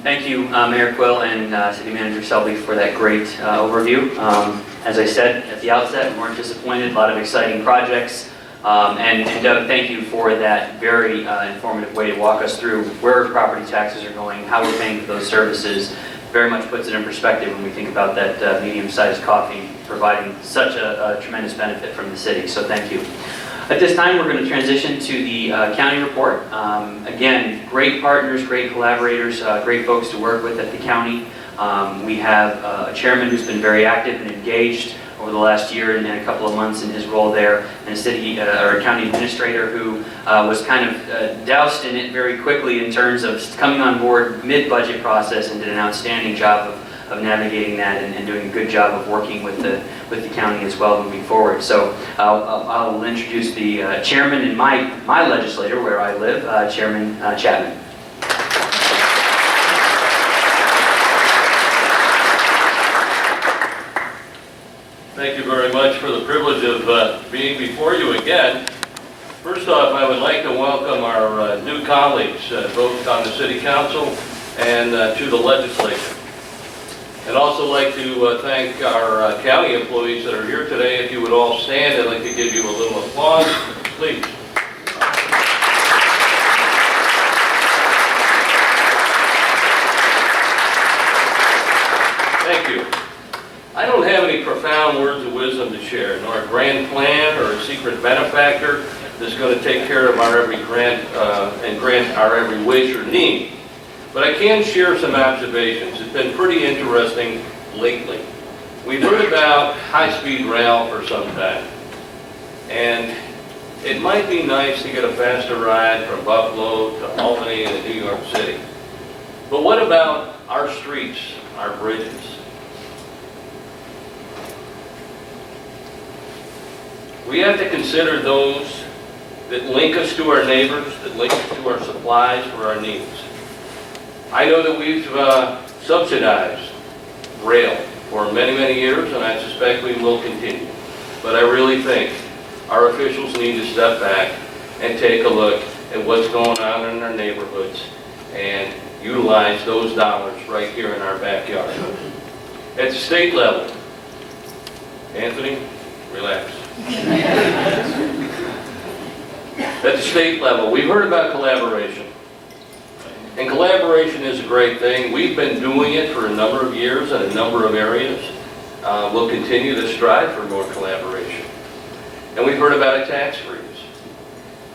Thank you, Mayor Quill and City Manager Selby, for that great overview. As I said at the outset, we weren't disappointed. A lot of exciting projects. And Doug, thank you for that very informative way to walk us through where property taxes are going, how we're paying for those services. Very much puts it in perspective when we think about that medium-sized coffee providing such a tremendous benefit from the city. So thank you. At this time, we're going to transition to the county report. Again, great partners, great collaborators, great folks to work with at the county. We have a chairman who's been very active and engaged over the last year and a couple of months in his role there, and a city or a county administrator who was kind of doused in it very quickly in terms of coming on board mid-budget process and did an outstanding job of navigating that and doing a good job of working with the county as well moving forward. So I'll introduce the chairman in my legislature where I live, Chairman Chapman. Thank you very much for the privilege of being before you again. First off, I would like to welcome our new colleagues, both on the City Council and to the Legislature. I'd also like to thank our county employees that are here today. If you would all stand, I'd like to give you a little applause, please. Thank you. I don't have any profound words of wisdom to share, nor a grand plan or a secret benefactor that's going to take care of our every grant and grant our every wish or need. But I can share some observations. It's been pretty interesting lately. We've heard about high-speed rail for some time, and it might be nice to get a faster ride from Buffalo to Albany to New York City. But what about our streets, our bridges? We have to consider those that link us to our neighbors, that link us to our supplies for our needs. I know that we've subsidized rail for many, many years, and I suspect we will continue. But I really think our officials need to step back and take a look at what's going on in our neighborhoods and utilize those dollars right here in our backyard. At the state level, Anthony, relax. At the state level, we've heard about collaboration. And collaboration is a great thing. We've been doing it for a number of years in a number of areas. We'll continue to strive for more collaboration. And we've heard about a tax freeze.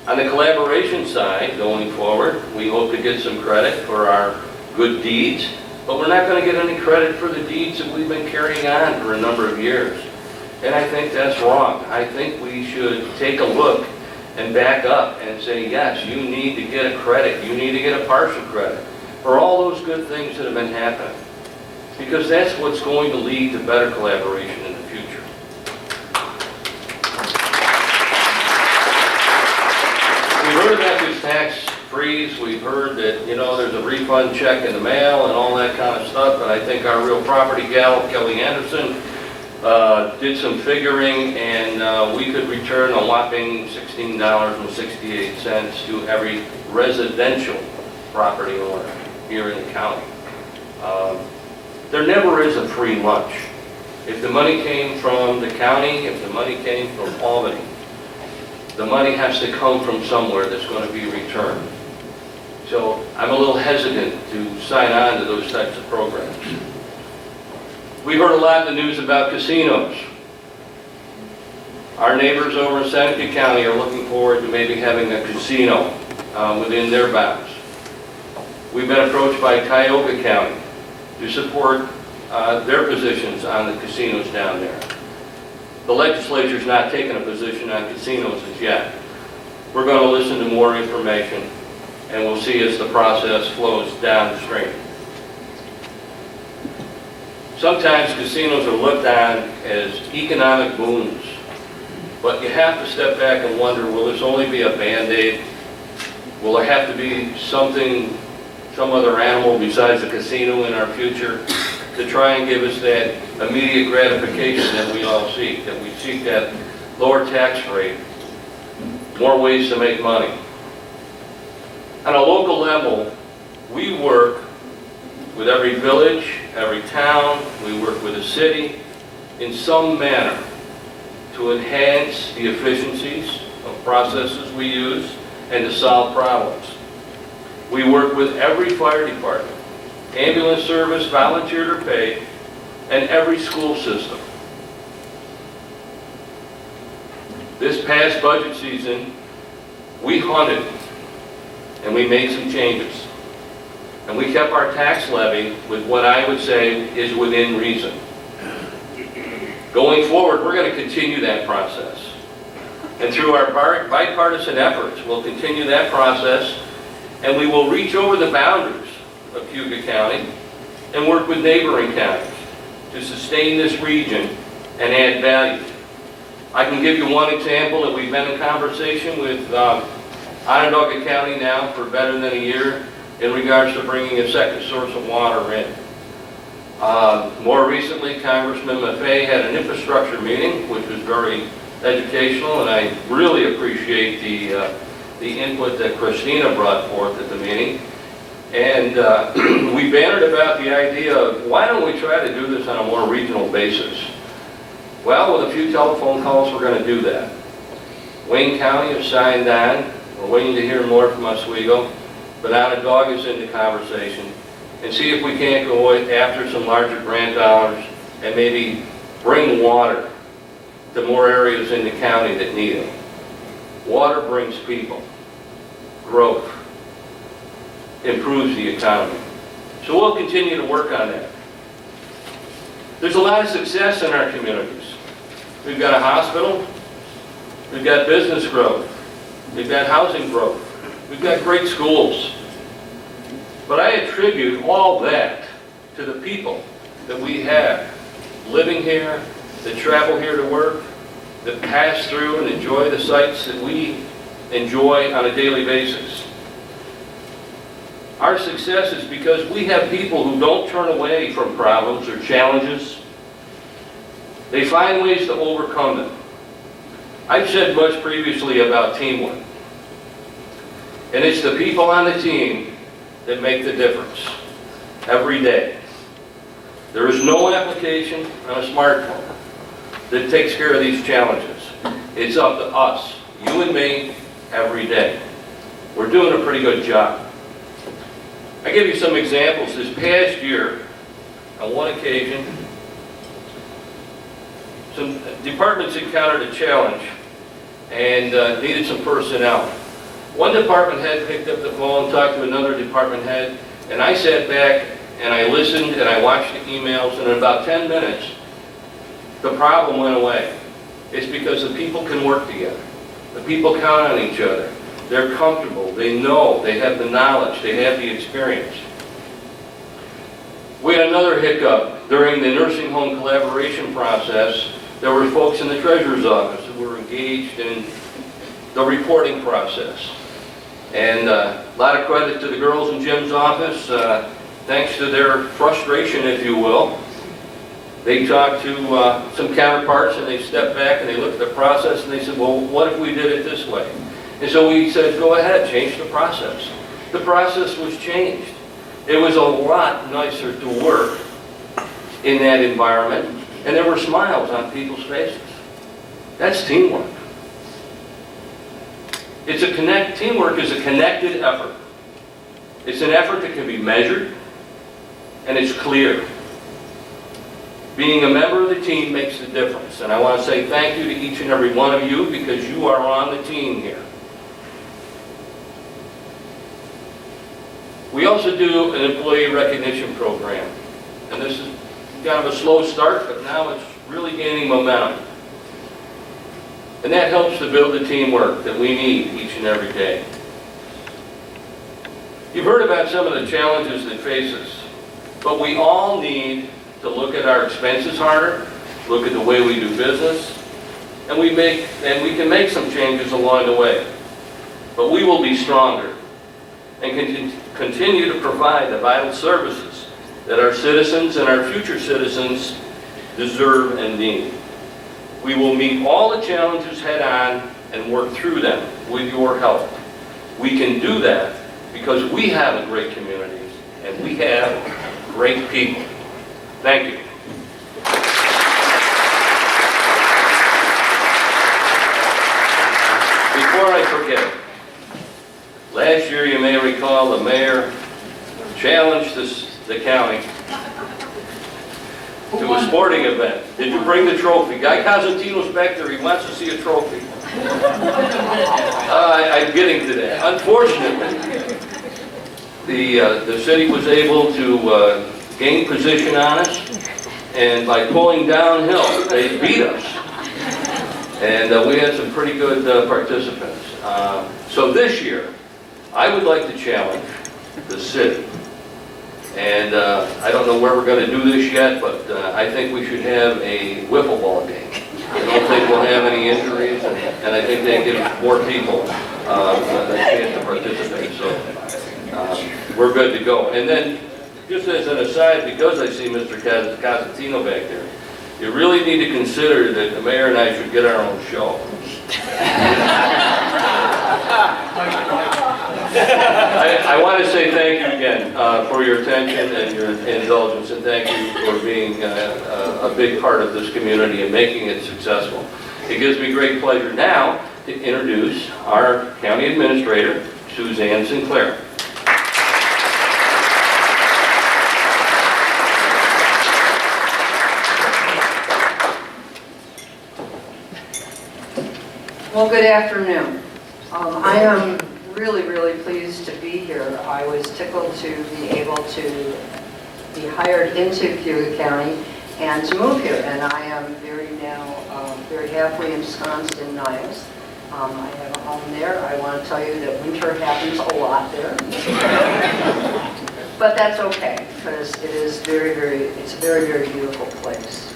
On the collaboration side, going forward, we hope to get some credit for our good deeds, but we're not going to get any credit for the deeds that we've been carrying on for a number of years. And I think that's wrong. I think we should take a look and back up and say, yes, you need to get a credit. You need to get a partial credit for all those good things that have been happening. Because that's what's going to lead to better collaboration in the future. We've heard about this tax freeze. We've heard that, you know, there's a refund check in the mail and all that kind of stuff. And I think our real property gal, Kelly Anderson, did some figuring, and we could return a whopping $16.68 to every residential property owner here in the county. There never is a free lunch. If the money came from the county, if the money came from Albany, the money has to come from somewhere that's going to be returned. So I'm a little hesitant to sign on to those types of programs. We've heard a lot in the news about casinos. Our neighbors over in Seneca County are looking forward to maybe having a casino within their bounds. We've been approached by Cayuga County to support their positions on the casinos down there. The legislature's not taken a position on casinos as yet. We're going to listen to more information, and we'll see as the process flows downstream. Sometimes casinos are looked on as economic boons, but you have to step back and wonder, will this only be a Band-Aid? Will there have to be something, some other animal besides a casino in our future to try and give us that immediate gratification that we all seek, that we seek that lower tax rate, more ways to make money. On a local level, we work with every village, every town, we work with the city in some manner to enhance the efficiencies of processes we use and to solve problems. We work with every fire department, ambulance service, volunteer or paid, and every school system. This past budget season, we hunted and we made some changes. And we kept our tax levy with what I would say is within reason. Going forward, we're going to continue that process. And through our bipartisan efforts, we'll continue that process, and we will reach over the boundaries of Cayuga County and work with neighboring counties to sustain this region and add value. I can give you one example that we've been in conversation with Onondaga County now for better than a year in regards to bringing a second source of water in. More recently, Congressman Maffei had an infrastructure meeting, which was very educational, and I really appreciate the input that Christina brought forth at the meeting. And we bannered about the idea of, why don't we try to do this on a more regional basis? Well, with a few telephone calls, we're going to do that. Wayne County has signed on. We're waiting to hear more from Oswego, but Onondaga is in the conversation. And see if we can't go after some larger grant dollars and maybe bring water to more areas in the county that need it. Water brings people, growth, improves the economy. So we'll continue to work on that. There's a lot of success in our communities. We've got a hospital, we've got business growth, we've got housing growth, we've got great schools. But I attribute all that to the people that we have living here, that travel here to work, that pass through and enjoy the sights that we enjoy on a daily basis. Our success is because we have people who don't turn away from problems or challenges. They find ways to overcome them. I've said much previously about teamwork. And it's the people on the team that make the difference every day. There is no application on a smartphone that takes care of these challenges. It's up to us, you and me, every day. We're doing a pretty good job. I give you some examples. This past year, on one occasion, some departments encountered a challenge and needed some personnel. One department head picked up the phone, talked to another department head, and I sat back and I listened and I watched the emails, and in about 10 minutes, the problem went away. It's because the people can work together. The people count on each other. They're comfortable. They know. They have the knowledge. They have the experience. We had another hiccup during the nursing home collaboration process. There were folks in the treasurer's office who were engaged in the reporting process. And a lot of credit to the girls in Jim's office. Thanks to their frustration, if you will, they talked to some counterparts and they stepped back and they looked at the process and they said, well, what if we did it this way? And so we said, go ahead, change the process. The process was changed. It was a lot nicer to work in that environment, and there were smiles on people's faces. That's teamwork. Teamwork is a connected effort. It's an effort that can be measured, and it's clear. Being a member of the team makes the difference, and I want to say thank you to each and every one of you because you are on the team here. We also do an employee recognition program, and this is kind of a slow start, but now it's really gaining momentum. And that helps to build the teamwork that we need each and every day. You've heard about some of the challenges that face us, but we all need to look at our expenses harder, look at the way we do business, and we can make some changes along the way. But we will be stronger and can continue to provide the vital services that our citizens and our future citizens deserve and need. We will meet all the challenges head on and work through them with your help. We can do that because we have a great community and we have great people. Thank you. Before I forget, last year you may recall the mayor challenged the county to a sporting event. Did you bring the trophy? Guy Cosentino's back there, he wants to see a trophy. I'm getting to that. Unfortunately, the city was able to gain position on us, and by pulling downhill, they beat us. And we had some pretty good participants. So this year, I would like to challenge the city. And I don't know where we're going to do this yet, but I think we should have a wiffle ball game. I don't think we'll have any injuries, and I think they give more people a chance to participate. So we're good to go. And then, just as an aside, because I see Mr. Cosentino back there, you really need to consider that the mayor and I should get our own show. I want to say thank you again for your attention and your indulgence, and thank you for being a big part of this community and making it successful. It gives me great pleasure now to introduce our county administrator, Suzanne Sinclair. Well, good afternoon. I am really pleased to be here. I was tickled to be able to be hired into Cayuga County and to move here. And I am very happily ensconced in Niles. I have a home there. I want to tell you that winter happens a lot there. But that's okay, because it's a very beautiful place.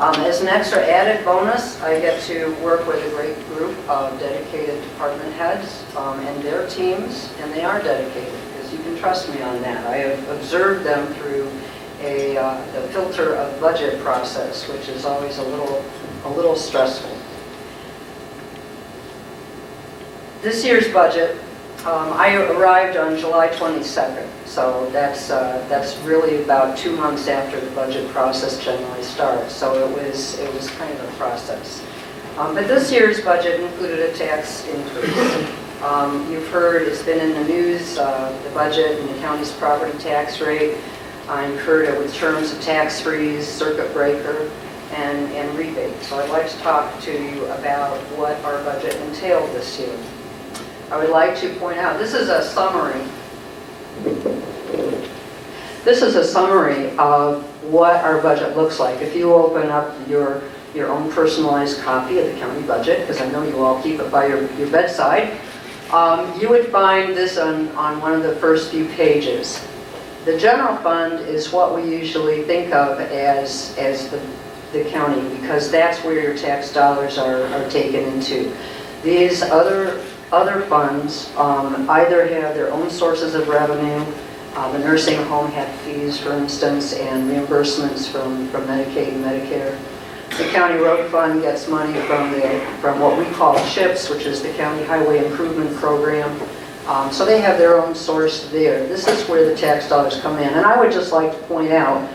As an extra added bonus, I get to work with a great group of dedicated department heads and their teams, and they are dedicated, because you can trust me on that. I have observed them through the filter of budget process, which is always a little stressful. This year's budget, I arrived on July 22nd, so that's really about 2 months after the budget process generally starts. So it was kind of a process. But this year's budget included a tax increase. You've heard, it's been in the news, the budget and the county's property tax rate. You've heard it with terms of tax freeze, circuit breaker, and rebate. So I'd like to talk to you about what our budget entailed this year. I would like to point out, this is a summary. This is a summary of what our budget looks like. If you open up your own personalized copy of the county budget, because I know you all keep it by your bedside, you would find this on one of the first few pages. The general fund is what we usually think of as the county, because that's where your tax dollars are taken into. These other funds either have their own sources of revenue. The nursing home had fees, for instance, and reimbursements from Medicaid and Medicare. The county road fund gets money from what we call CHIPS, which is the County Highway Improvement Program. So they have their own source there. This is where the tax dollars come in. And I would just like to point out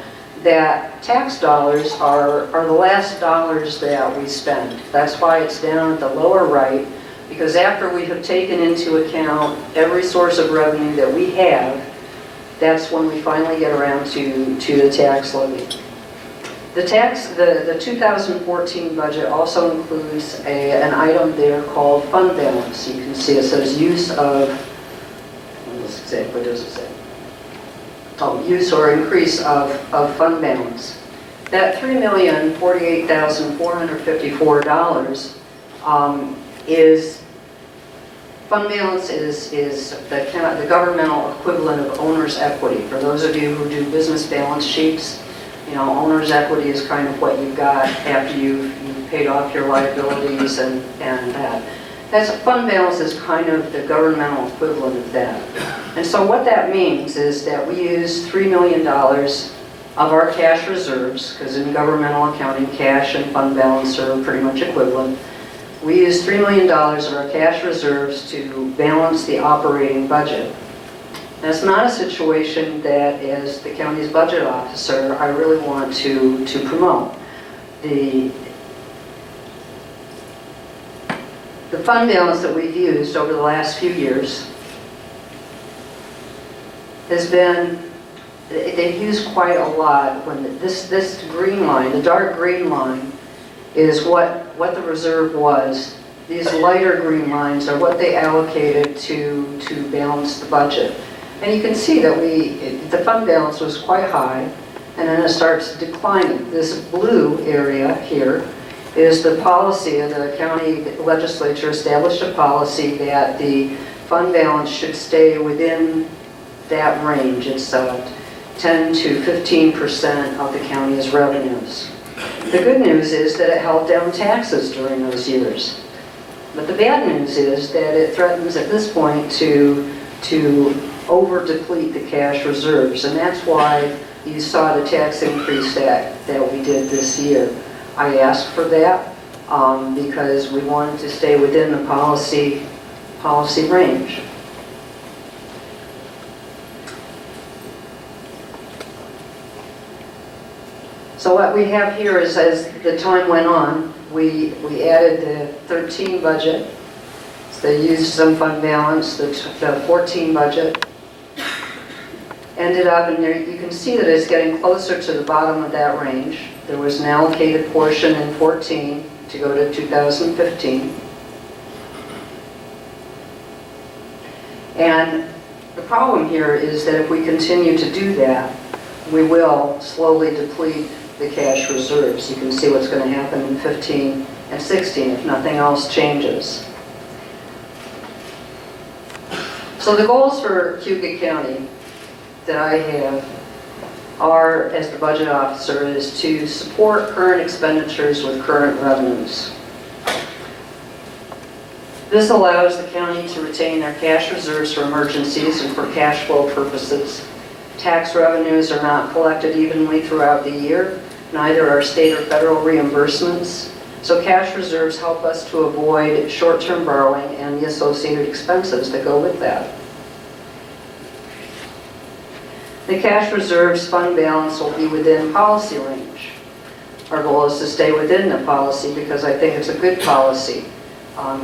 that tax dollars are the last dollars that we spend. That's why it's down at the lower right, because after we have taken into account every source of revenue that we have, that's when we finally get around to the tax levy. The 2014 budget also includes an item there called fund balance. You can see it says use of, what does it say? Oh, use or increase of fund balance. That $3,048,454 is fund balance is the governmental equivalent of owner's equity. For those of you who do business balance sheets, owner's equity is kind of what you've got after you've paid off your liabilities and that. Fund balance is kind of the governmental equivalent of that. And so what that means is that we use $3 million of our cash reserves, because in governmental accounting, cash and fund balance are pretty much equivalent. We use $3 million of our cash reserves to balance the operating budget. And it's not a situation that, as the county's budget officer, I really want to promote. The fund balance that we've used over the last few years has been, they've used quite a lot. When this green line, the dark green line, is what the reserve was. These lighter green lines are what they allocated to balance the budget. And you can see that the fund balance was quite high, and then it starts declining. This blue area here is the policy of the county legislature established a policy that the fund balance should stay within that range. It's 10 to 15% of the county's revenues. The good news is that it held down taxes during those years. But the bad news is that it threatens at this point to over-deplete the cash reserves, and that's why you saw the tax increase that we did this year. I asked for that because we wanted to stay within the policy range. So what we have here is, as the time went on, we added the 13 budget. So they used some fund balance. The 14 budget ended up, and there you can see that it's getting closer to the bottom of that range. There was an allocated portion in 14 to go to 2015. And the problem here is that if we continue to do that, we will slowly deplete the cash reserves. You can see what's going to happen in 15 and 16 if nothing else changes. So the goals for Cayuga County that I have are, as the budget officer, is to support current expenditures with current revenues. This allows the county to retain their cash reserves for emergencies and for cash flow purposes. Tax revenues are not collected evenly throughout the year, neither are state or federal reimbursements. So cash reserves help us to avoid short-term borrowing and the associated expenses that go with that. The cash reserves fund balance will be within policy range. Our goal is to stay within the policy because I think it's a good policy.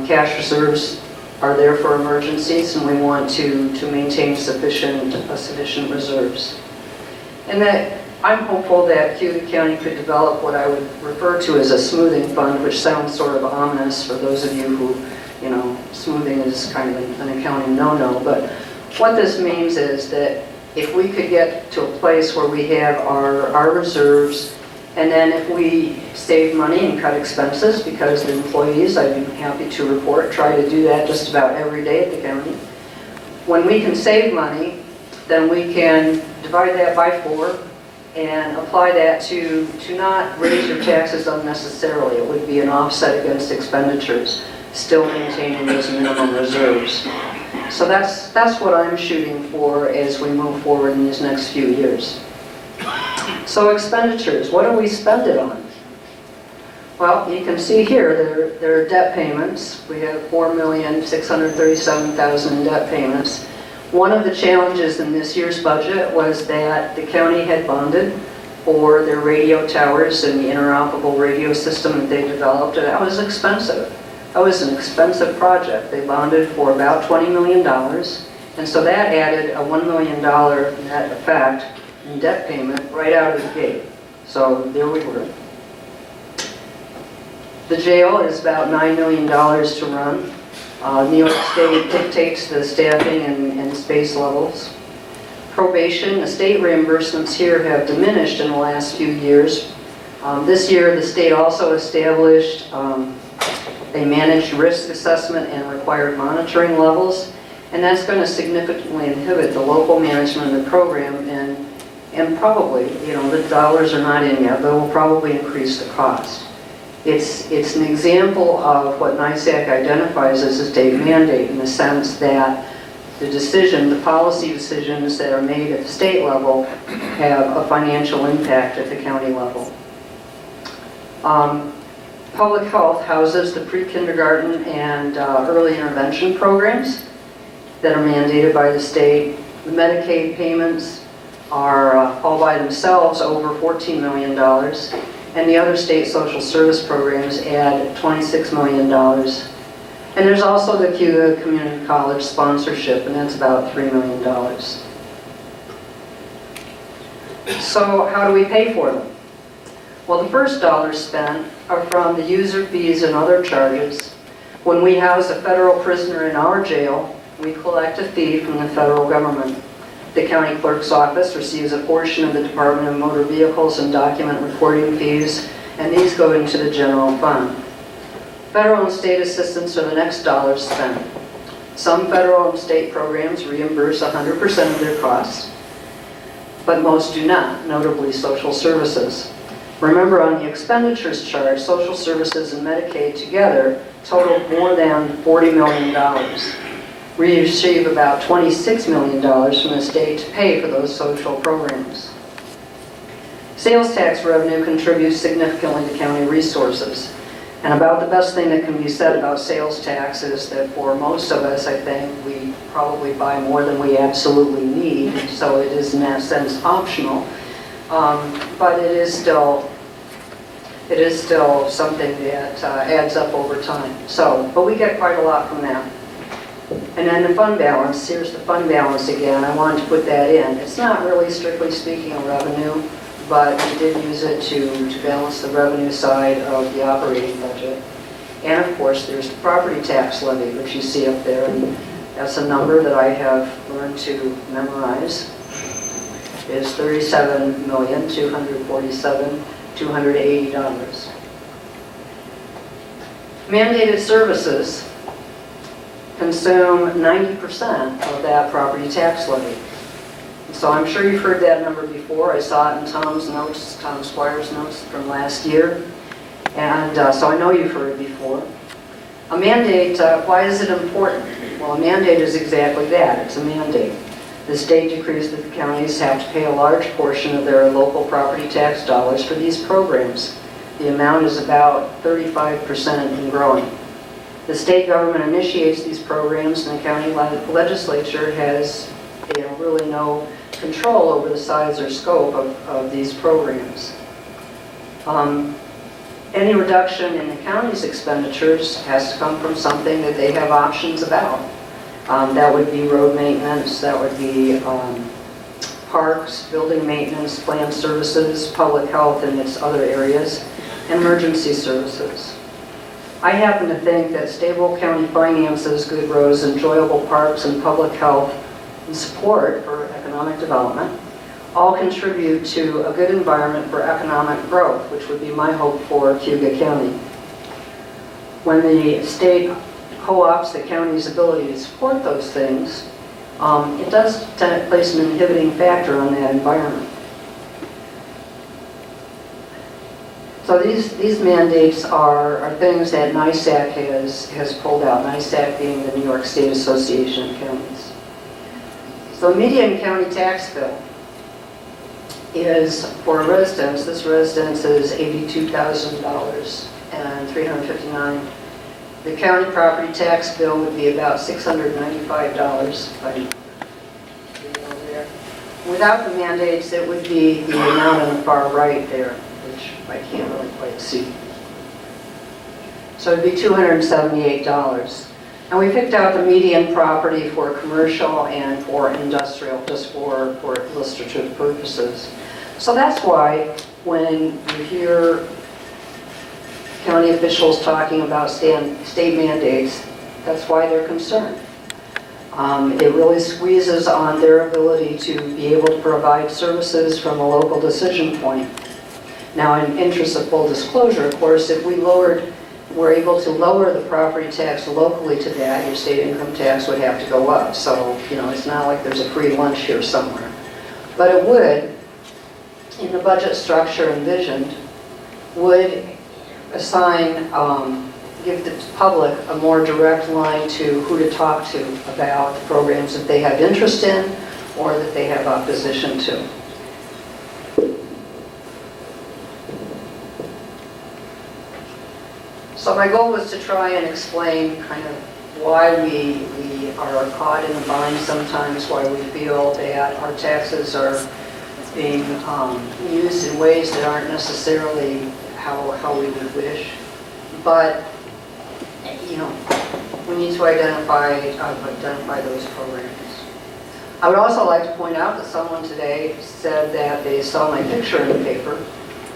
Cash reserves are there for emergencies, and we want to maintain sufficient reserves. And that I'm hopeful that Cayuga County could develop what I would refer to as a smoothing fund, which sounds sort of ominous for those of you who, smoothing is kind of an accounting no-no. But what this means is that if we could get to a place where we have our reserves, and then if we save money and cut expenses, because the employees, I'd be happy to report, try to do that just about every day at the county. When we can save money, then we can divide that by 4 and apply that to not raise your taxes unnecessarily. It would be an offset against expenditures, still maintaining those minimum reserves. So that's what I'm shooting for as we move forward in these next few years. So expenditures, what do we spend it on? Well, you can see here there are debt payments. We have $4,637,000 in debt payments. One of the challenges in this year's budget was that the county had bonded for their radio towers and the interoperable radio system that they developed, and that was expensive. That was an expensive project. They bonded for about $20 million, and so that added a $1 million net effect in debt payment right out of the gate. So there we were. The jail is about $9 million to run. New York State dictates the staffing and space levels. Probation, the state reimbursements here have diminished in the last few years. This year the state also established a managed risk assessment and required monitoring levels, and that's going to significantly inhibit the local management of the program, and probably, the dollars are not in yet, but will probably increase the cost. It's an example of what NISAC identifies as a state mandate, in the sense that the policy decisions that are made at the state level have a financial impact at the county level. Public health houses the pre-kindergarten and early intervention programs that are mandated by the state. The Medicaid payments are all by themselves over $14 million, and the other state social service programs add $26 million. And there's also the Cayuga Community College sponsorship, and that's about $3 million. So how do we pay for them? Well, the first dollars spent are from the user fees and other charges. When we house a federal prisoner in our jail, we collect a fee from the federal government. The county clerk's office receives a portion of the Department of Motor Vehicles and document recording fees, and these go into the general fund. Federal and state assistance are the next dollars spent. Some federal and state programs reimburse 100% of their costs, but most do not, notably social services. Remember, on the expenditures chart, social services and Medicaid together total more than $40 million. We receive about $26 million from the state to pay for those social programs. Sales tax revenue contributes significantly to county resources. And about the best thing that can be said about sales tax is that for most of us, I think, we probably buy more than we absolutely need, so it is in that sense optional. But it is still something that adds up over time. But we get quite a lot from that. And then the fund balance, here's the fund balance again. I wanted to put that in. It's not really strictly speaking a revenue, but we did use it to balance the revenue side of the operating budget. And of course, there's the property tax levy, which you see up there. And that's a number that I have learned to memorize. It is $37,247,280. Mandated services consume 90% of that property tax levy. So I'm sure you've heard that number before. I saw it in Tom's notes, Tom Squire's notes from last year. And so I know you've heard it before. A mandate, why is it important? Well, a mandate is exactly that. It's a mandate. The state decrees that the counties have to pay a large portion of their local property tax dollars for these programs. The amount is about 35% and growing. The state government initiates these programs, and the county legislature has really no control over the size or scope of these programs. Any reduction in the county's expenditures has to come from something that they have options about. That would be road maintenance, that would be parks, building maintenance, planned services, public health and its other areas, and emergency services. I happen to think that stable county finances, good roads, enjoyable parks, and public health and support for economic development all contribute to a good environment for economic growth, which would be my hope for Cayuga County. When the state co-ops the county's ability to support those things, it does tend to place an inhibiting factor on that environment. So these mandates are things that NISAC has pulled out, NISAC being the New York State Association of Counties. So the median county tax bill is, for a residence, this residence is $82,359. The county property tax bill would be about $695. Without the mandates, it would be the amount on the far right there, which I can't really quite see. So it'd be $278. And we picked out the median property for commercial and for industrial, just for illustrative purposes. So that's why when you hear county officials talking about state mandates, that's why they're concerned. It really squeezes on their ability to be able to provide services from a local decision point. Now, in interest of full disclosure, of course, if we're able to lower the property tax locally to that, your state income tax would have to go up. So, it's not like there's a free lunch here somewhere. But it would, in the budget structure envisioned, would assign, give the public a more direct line to who to talk to about the programs that they have interest in or that they have opposition to. So my goal was to try and explain kind of why we are caught in a bind sometimes, why we feel that our taxes are being used in ways that aren't necessarily how we would wish. But, you know, we need to identify those programs. I would also like to point out that someone today said that they saw my picture in the paper.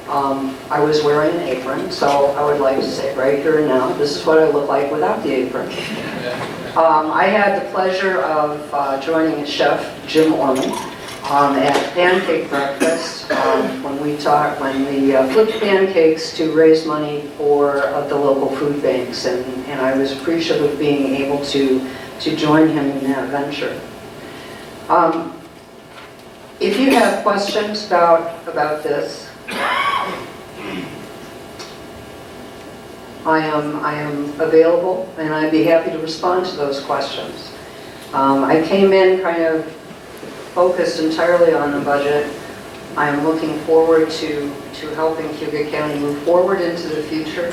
I was wearing an apron, so I would like to say right here and now, this is what I look like without the apron. I had the pleasure of joining Chef Jim Orman at Pancake Breakfast when we flipped pancakes to raise money for the local food banks, and I was appreciative of being able to join him in that venture. If you have questions about this, I am available, and I'd be happy to respond to those questions. I came in kind of focused entirely on the budget. I am looking forward to helping Cayuga County move forward into the future.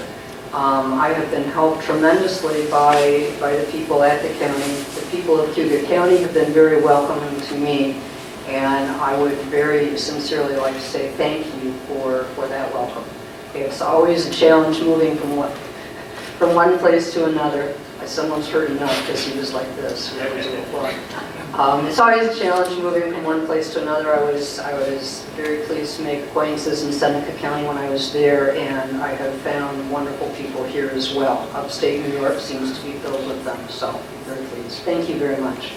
I have been helped tremendously by the people at the county. The people of Cayuga County have been very welcoming to me, and I would very sincerely like to say thank you for that welcome. It's always a challenge moving from one place to another. Someone's heard enough because he was like this. It's always a challenge moving from one place to another. I was very pleased to make acquaintances in Seneca County when I was there, and I have found wonderful people here as well. Upstate New York seems to be filled with them, so very pleased. Thank you very much.